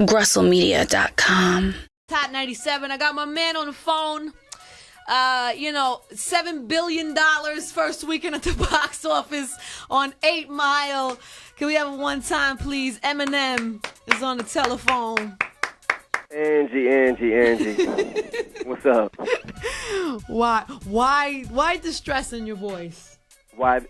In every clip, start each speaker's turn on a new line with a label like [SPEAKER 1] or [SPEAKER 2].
[SPEAKER 1] GrustleMedia.com.
[SPEAKER 2] Hot 97. I got my man on the phone. $7 billion first weekend at the box office on 8 Mile. Can we have it one time, please? Eminem is on the telephone.
[SPEAKER 3] Angie. What's up?
[SPEAKER 2] Why distress in your voice?
[SPEAKER 3] Why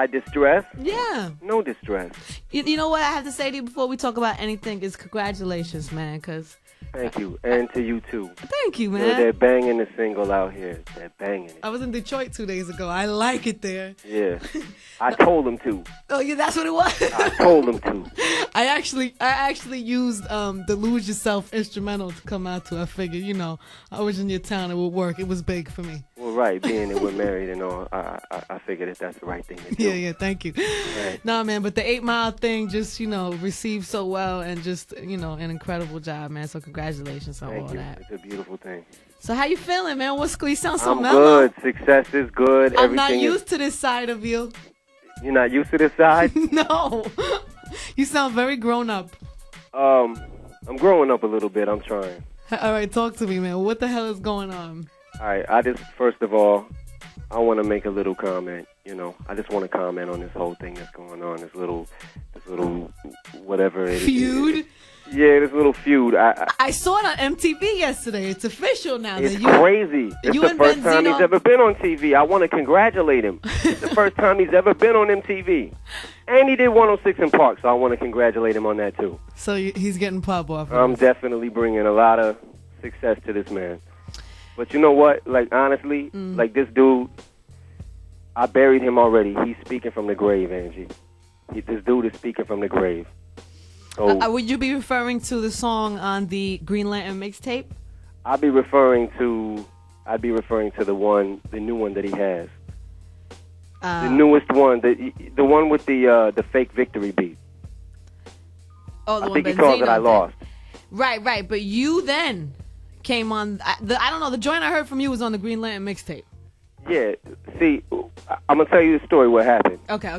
[SPEAKER 3] distress?
[SPEAKER 2] Yeah.
[SPEAKER 3] No distress.
[SPEAKER 2] You know what I have to say to you before we talk about anything is congratulations, man, because...
[SPEAKER 3] Thank you. And to you, too.
[SPEAKER 2] Thank you, man.
[SPEAKER 3] They're banging the single out here. They're banging it.
[SPEAKER 2] I was in Detroit 2 days ago. I like it there.
[SPEAKER 3] Yeah. I told them to.
[SPEAKER 2] Oh, yeah, that's what it was?
[SPEAKER 3] I told them to.
[SPEAKER 2] I actually used the Lose Yourself instrumental to come out to. I figured, I was in your town. It would work. It was big for me.
[SPEAKER 3] Well, right. Being that we're married and all, I figured that's the right thing to do.
[SPEAKER 2] Yeah, thank you. Right. No, man, but the 8 Mile thing just, received so well and just, an incredible job, man. So congratulations on all that.
[SPEAKER 3] It's a beautiful thing.
[SPEAKER 2] So how you feeling, man? You sound so
[SPEAKER 3] I'm
[SPEAKER 2] mellow.
[SPEAKER 3] good. Success is good.
[SPEAKER 2] I'm not used to this side of you.
[SPEAKER 3] You're not used to this side?
[SPEAKER 2] No. You sound very grown up.
[SPEAKER 3] I'm growing up a little bit. I'm trying.
[SPEAKER 2] All right, talk to me, man. What the hell is going on?
[SPEAKER 3] All right, first of all, I want to make a little comment. I just want to comment on this whole thing that's going on. This little whatever it is.
[SPEAKER 2] Feud?
[SPEAKER 3] Yeah, this little feud.
[SPEAKER 2] I saw it on MTV yesterday. It's official now.
[SPEAKER 3] It's crazy. It's the first time he's ever been on TV. I want to congratulate him. It's the first time he's ever been on MTV. And he did 106 in Park, so I want to congratulate him on that, too.
[SPEAKER 2] So he's getting pop off.
[SPEAKER 3] I'm definitely bringing a lot of success to this man. But you know what? Like, honestly, like this dude, I buried him already. He's speaking from the grave, Angie. This dude is speaking from the grave. So,
[SPEAKER 2] would you be referring to the song on the Green Lantern mixtape?
[SPEAKER 3] I'd be referring to the new one that he has. The newest one, the one with the fake victory beat.
[SPEAKER 2] Oh, the
[SPEAKER 3] I
[SPEAKER 2] one
[SPEAKER 3] think
[SPEAKER 2] Benzino
[SPEAKER 3] he calls it I Lost.
[SPEAKER 2] Right. But you then came on. I don't know. The joint I heard from you was on the Green Lantern mixtape.
[SPEAKER 3] Yeah. See, I'm gonna tell you the story. What happened?
[SPEAKER 2] Okay.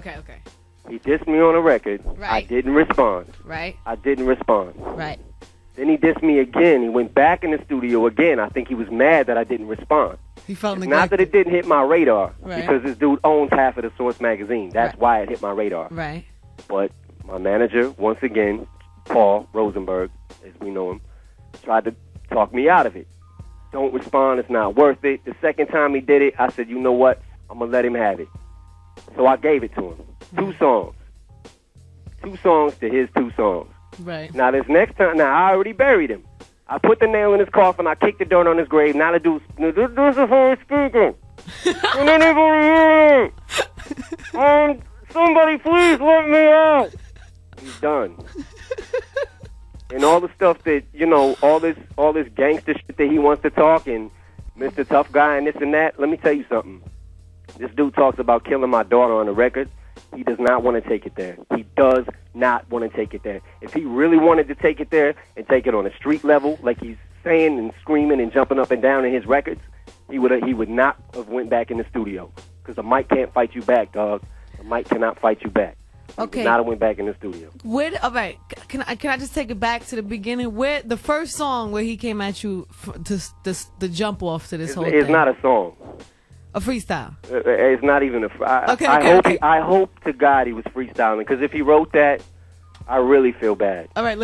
[SPEAKER 3] He dissed me on a record.
[SPEAKER 2] Right.
[SPEAKER 3] I didn't respond.
[SPEAKER 2] Right.
[SPEAKER 3] I didn't respond.
[SPEAKER 2] Right.
[SPEAKER 3] Then he dissed me again. He went back in the studio again. I think he was mad that I didn't respond.
[SPEAKER 2] He felt
[SPEAKER 3] neglected. Not that it didn't hit my radar,
[SPEAKER 2] right,
[SPEAKER 3] because this dude owns half of the Source magazine. That's
[SPEAKER 2] right,
[SPEAKER 3] why it hit my radar.
[SPEAKER 2] Right.
[SPEAKER 3] But my manager, once again, Paul Rosenberg, as we know him, tried to talk me out of it. Don't respond. It's not worth it. The second time he did it, I said, you know what? I'm going to let him have it. So I gave it to him. 2 songs. 2 songs to his 2 songs.
[SPEAKER 2] Right.
[SPEAKER 3] Now, this next time, I already buried him. I put the nail in his coffin. I kicked the dirt on his grave. Now the dude's, this is how he's speaking. Can anybody hear me? Somebody please let me out. He's done. And all the stuff that, all this gangster shit that he wants to talk, and Mr. Tough Guy and this and that, let me tell you something. This dude talks about killing my daughter on the record. He does not want to take it there. He does not want to take it there. If he really wanted to take it there and take it on a street level, like he's saying and screaming and jumping up and down in his records, he would not have went back in the studio. Because the mic can't fight you back, dog. The mic cannot fight you back.
[SPEAKER 2] Okay.
[SPEAKER 3] He would not have went back in the studio.
[SPEAKER 2] All right. Can I just take it back to the beginning? Where the first song where he came at you to jump off to this whole thing?
[SPEAKER 3] It's not a song.
[SPEAKER 2] A freestyle.
[SPEAKER 3] It's not even a.
[SPEAKER 2] Okay.
[SPEAKER 3] I hope to God he was freestyling, because if he wrote that, I really feel bad.
[SPEAKER 2] All right,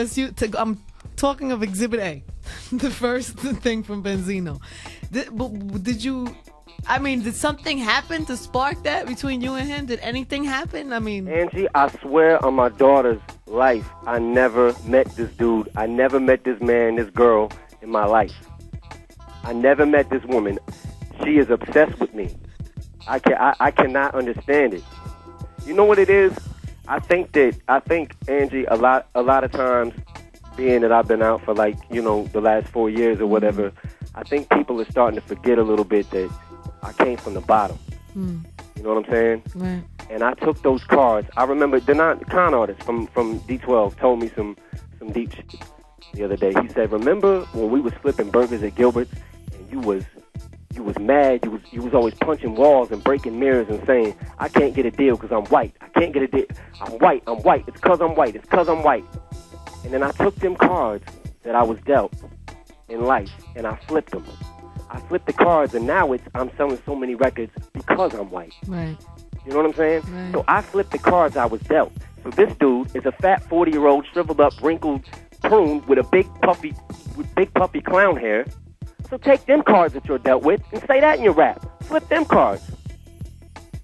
[SPEAKER 2] I'm talking of Exhibit A, the first thing from Benzino. Did something happen to spark that between you and him? Did anything happen?
[SPEAKER 3] Angie, I swear on my daughter's life, I never met this dude. I never met this man, this girl in my life. I never met this woman. She is obsessed with me. I cannot understand it. You know what it is? I think Angie, a lot of times, being that I've been out for the last 4 years or whatever, I think people are starting to forget a little bit that I came from the bottom. You know what I'm saying?
[SPEAKER 2] Right.
[SPEAKER 3] And I took those cards. I remember the con artist from D12 told me some deep shit the other day. He said, remember when we was flipping burgers at Gilbert's and you was mad, you was always punching walls and breaking mirrors and saying, I can't get a deal because I'm white. I can't get a deal. I'm white. It's because I'm white. And then I took them cards that I was dealt in life, and I flipped them. I flipped the cards, and now I'm selling so many records because I'm white.
[SPEAKER 2] Right.
[SPEAKER 3] You know what I'm saying?
[SPEAKER 2] Right.
[SPEAKER 3] So I flipped the cards I was dealt. So this dude is a fat 40-year-old, shriveled up, wrinkled prune with a big puffy clown hair. So take them cards that you're dealt with and say that in your rap. Flip them cards.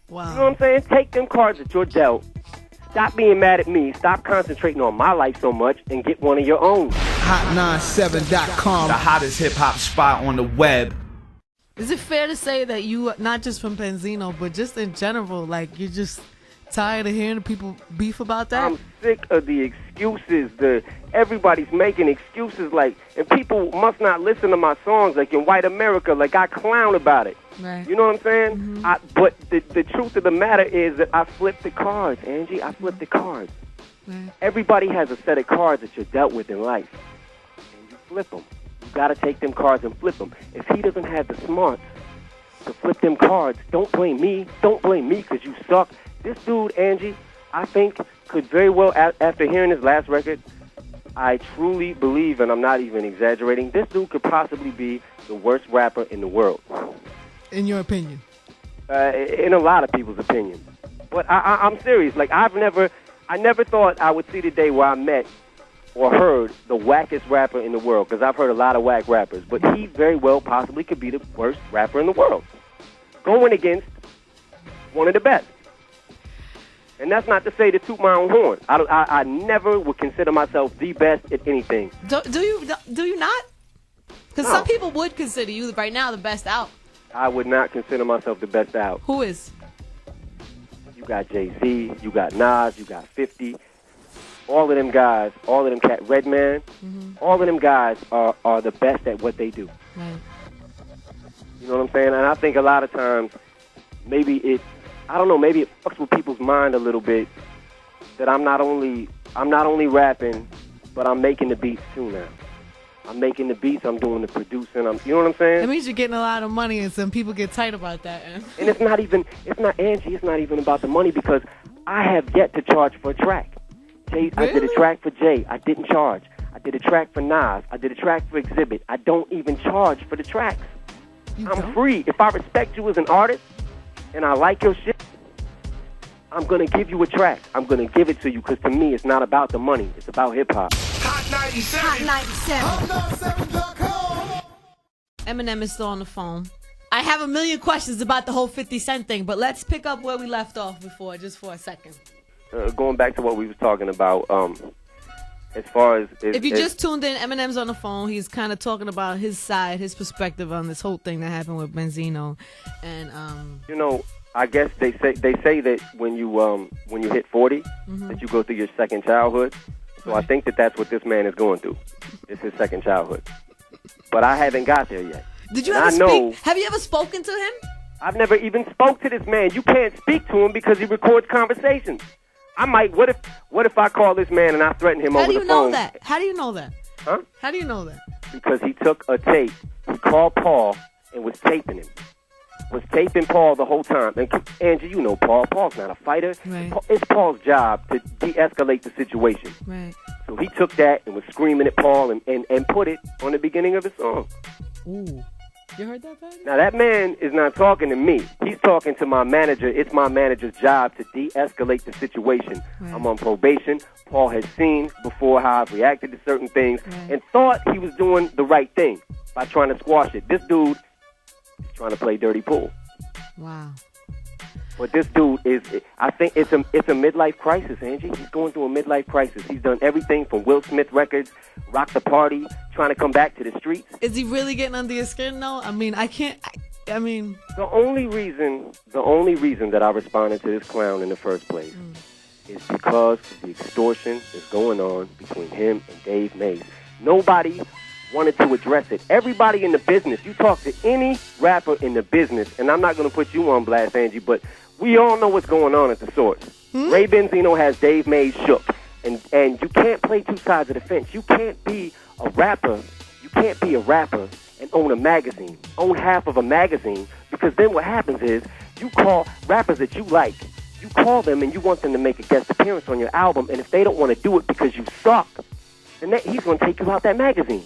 [SPEAKER 2] Wow.
[SPEAKER 3] You know what I'm saying? Take them cards that you're dealt. Stop being mad at me. Stop concentrating on my life so much and get one of your own.
[SPEAKER 1] Hot97.com, the hottest hip-hop spot on the web.
[SPEAKER 2] Is it fair to say that you, not just from Benzino, but just in general, like you're just tired of hearing people beef about that?
[SPEAKER 3] I'm sick of the excuses. Everybody's making excuses, like, and people must not listen to my songs, like in White America, like I clown about it.
[SPEAKER 2] Right.
[SPEAKER 3] You know what I'm saying?
[SPEAKER 2] Mm-hmm.
[SPEAKER 3] But the truth of the matter is that I flipped the cards, Angie. I flipped the cards.
[SPEAKER 2] Right.
[SPEAKER 3] Everybody has a set of cards that you're dealt with in life, and you flip them. You got to take them cards and flip them. If he doesn't have the smarts to flip them cards, don't blame me. Don't blame me because you suck. This dude, Angie, I think could very well, after hearing his last record, I truly believe, and I'm not even exaggerating, this dude could possibly be the worst rapper in the world.
[SPEAKER 2] In your opinion?
[SPEAKER 3] In a lot of people's opinion. But I'm serious. Like, I never thought I would see the day where I met or heard the wackest rapper in the world, because I've heard a lot of whack rappers, but he very well possibly could be the worst rapper in the world, going against one of the best. And that's not to say to toot my own horn. I never would consider myself the best at anything.
[SPEAKER 2] Do you not? Because
[SPEAKER 3] No.
[SPEAKER 2] some people would consider you right now the best out.
[SPEAKER 3] I would not consider myself the best out.
[SPEAKER 2] Who is?
[SPEAKER 3] You got Jay-Z, you got Nas, you got 50. All of them guys, all of them Redman, all of them guys are the best at what they do.
[SPEAKER 2] Right.
[SPEAKER 3] You know what I'm saying? And I think a lot of times, maybe it fucks with people's mind a little bit that I'm not only rapping, but I'm making the beats too now. I'm making the beats, I'm doing the producing, you know what I'm saying?
[SPEAKER 2] That means you're getting a lot of money, and some people get tight about that.
[SPEAKER 3] And it's not even about the money, because I have yet to charge for a track.
[SPEAKER 2] Really?
[SPEAKER 3] I did a track for Jay, I didn't charge. I did a track for Nas, I did a track for Exhibit. I don't even charge for the tracks. I'm free. If I respect you as an artist, and I like your shit, I'm going to give you a track. I'm going to give it to you, because to me, it's not about the money. It's about hip-hop.
[SPEAKER 1] Hot 97.
[SPEAKER 4] Hot97.
[SPEAKER 2] Eminem is still on the phone. I have a million questions about the whole 50 Cent thing, but let's pick up where we left off before, just for a second.
[SPEAKER 3] Going back to what we was talking about, as far as...
[SPEAKER 2] If you just tuned in, Eminem's on the phone. He's kind of talking about his side, his perspective on this whole thing that happened with Benzino. And,
[SPEAKER 3] you know, I guess they say that when you hit 40, that you go through your second childhood. So I think that's what this man is going through. It's his second childhood. But I haven't got there yet.
[SPEAKER 2] Did you
[SPEAKER 3] And
[SPEAKER 2] ever
[SPEAKER 3] I know,
[SPEAKER 2] speak? Have you ever spoken to him?
[SPEAKER 3] I've never even spoke to this man. You can't speak to him because he records conversations. I might. What if I call this man and I threaten him over the phone?
[SPEAKER 2] How do you know that? How do you know that?
[SPEAKER 3] Huh?
[SPEAKER 2] How do you know that?
[SPEAKER 3] Because he took a tape. He called Paul and was taping him. Was taping Paul the whole time. And Angie, you know Paul. Paul's not a fighter.
[SPEAKER 2] Right.
[SPEAKER 3] It's Paul's job to de-escalate the situation.
[SPEAKER 2] Right.
[SPEAKER 3] So he took that and was screaming at Paul and put it on the beginning of the song.
[SPEAKER 2] Ooh. You heard that, Patty?
[SPEAKER 3] Now, that man is not talking to me. He's talking to my manager. It's my manager's job to de-escalate the situation.
[SPEAKER 2] Right.
[SPEAKER 3] I'm on probation. Paul has seen before how I've reacted to certain things and thought he was doing the right thing by trying to squash it. This dude is trying to play dirty pool.
[SPEAKER 2] Wow.
[SPEAKER 3] But this dude I think it's a midlife crisis, Angie. He's going through a midlife crisis. He's done everything from Will Smith records, Rock the Party, trying to come back to the streets.
[SPEAKER 2] Is he really getting under your skin, though? I mean, I mean...
[SPEAKER 3] The only reason that I responded to this clown in the first place is because of the extortion that's going on between him and Dave Mays. Nobody wanted to address it. Everybody in the business, you talk to any rapper in the business, and I'm not going to put you on blast, Angie, but we all know what's going on at the source. Ray Benzino has Dave Mays shook, and you can't play two sides of the fence. You can't be a rapper. You can't be a rapper and own a magazine, own half of a magazine, because then what happens is you call rappers that you like, you call them and you want them to make a guest appearance on your album, and if they don't want to do it because you suck, and he's going to take you out that magazine.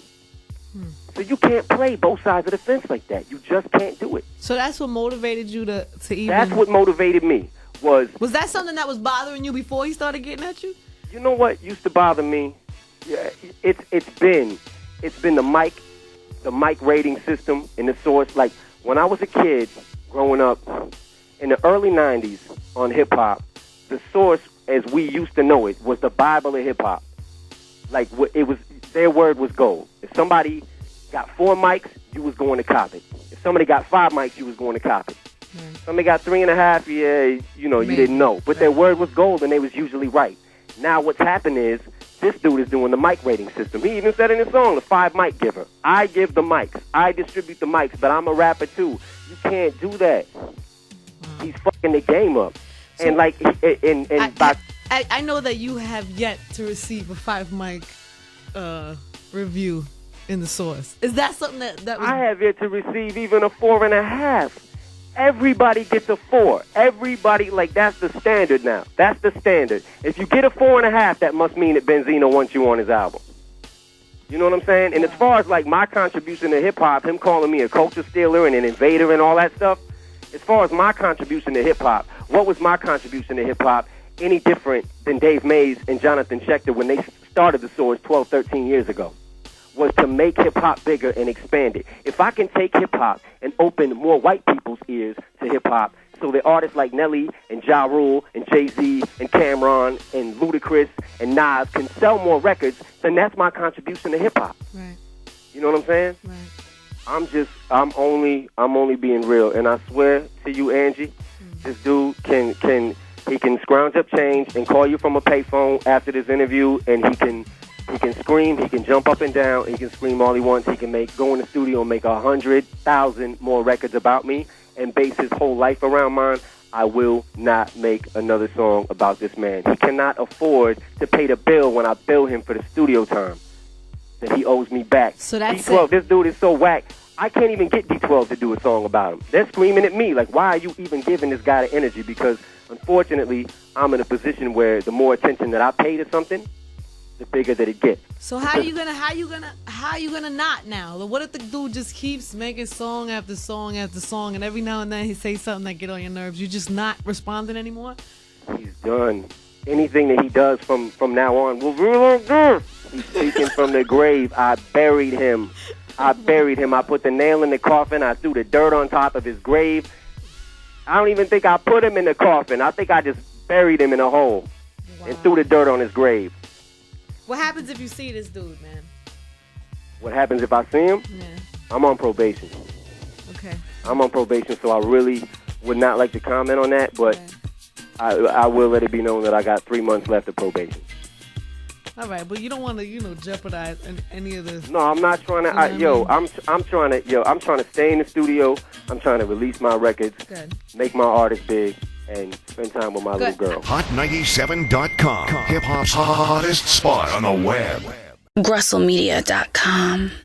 [SPEAKER 3] So you can't play both sides of the fence like that. You just can't do it.
[SPEAKER 2] So that's what motivated you to even...
[SPEAKER 3] That's what motivated me. Was
[SPEAKER 2] that something that was bothering you before he started getting at you?
[SPEAKER 3] You know what used to bother me? Yeah, it's been the mic rating system and the source. Like when I was a kid growing up in the early 90s on hip hop, the source as we used to know it was the Bible of hip hop. Like it was, their word was gold. If somebody got 4 mics, you was going to cop it. If somebody got 5 mics, you was going to cop it. Somebody got 3.5, you didn't know. But their word was gold, and they was usually right. Now what's happened is this dude is doing the mic rating system. He even said in his song, the 5 mic giver. I give the mics. I distribute the mics, but I'm a rapper too. You can't do that. He's fucking the game up. So, and like,
[SPEAKER 2] I know that you have yet to receive a 5 mic review in the source. Is that something that was...
[SPEAKER 3] I have yet to receive even a 4.5. Everybody gets a 4. Everybody, like, that's the standard now. That's the standard. If you get a 4.5, that must mean that Benzino wants you on his album. You know what I'm saying? And as far as, like, my contribution to hip-hop, him calling me a culture stealer and an invader and all that stuff, as far as my contribution to hip-hop, what was my contribution to hip-hop any different than Dave Mays and Jonathan Schechter when they started the Source 12, 13 years ago? Was to make hip-hop bigger and expand it. If I can take hip-hop and open more white people's ears to hip-hop so that artists like Nelly and Ja Rule and Jay-Z and Cameron and Ludacris and Nas can sell more records, then that's my contribution to hip-hop.
[SPEAKER 2] Right.
[SPEAKER 3] You know what I'm saying?
[SPEAKER 2] Right.
[SPEAKER 3] I'm only being real. And I swear to you, Angie, this dude he can scrounge up change and call you from a payphone after this interview, and he can scream, he can jump up and down, he can scream all he wants, he can go in the studio and make 100,000 more records about me and base his whole life around mine. I will not make another song about this man. He cannot afford to pay the bill when I bill him for the studio time that he owes me back.
[SPEAKER 2] So that's
[SPEAKER 3] D12,
[SPEAKER 2] it.
[SPEAKER 3] this dude is so whack, I can't even get D12 to do a song about him. They're screaming at me, like, why are you even giving this guy the energy? Because, unfortunately, I'm in a position where the more attention that I pay to something, the bigger that it gets.
[SPEAKER 2] So how you gonna not now? What if the dude just keeps making song after song after song, and every now and then he says something that get on your nerves? You just not responding anymore?
[SPEAKER 3] He's done. Anything that he does from now on will be like this. He's speaking from the grave. I buried him. I put the nail in the coffin. I threw the dirt on top of his grave. I don't even think I put him in the coffin. I think I just buried him in a hole and threw the dirt on his grave.
[SPEAKER 2] What happens if you see this dude, man?
[SPEAKER 3] What happens if I see him?
[SPEAKER 2] Yeah.
[SPEAKER 3] I'm on probation.
[SPEAKER 2] Okay.
[SPEAKER 3] I'm on probation, so I really would not like to comment on that, but I will let it be known that I got 3 months left of probation.
[SPEAKER 2] All right, but you don't want to, jeopardize any of this.
[SPEAKER 3] No, I'm not trying to. I'm trying to stay in the studio. I'm trying to release my records, make my artist big, and spend time with my little girl.
[SPEAKER 4] Hot97.com, hip hop's hottest spot on the web.
[SPEAKER 5] GrussellMedia.com.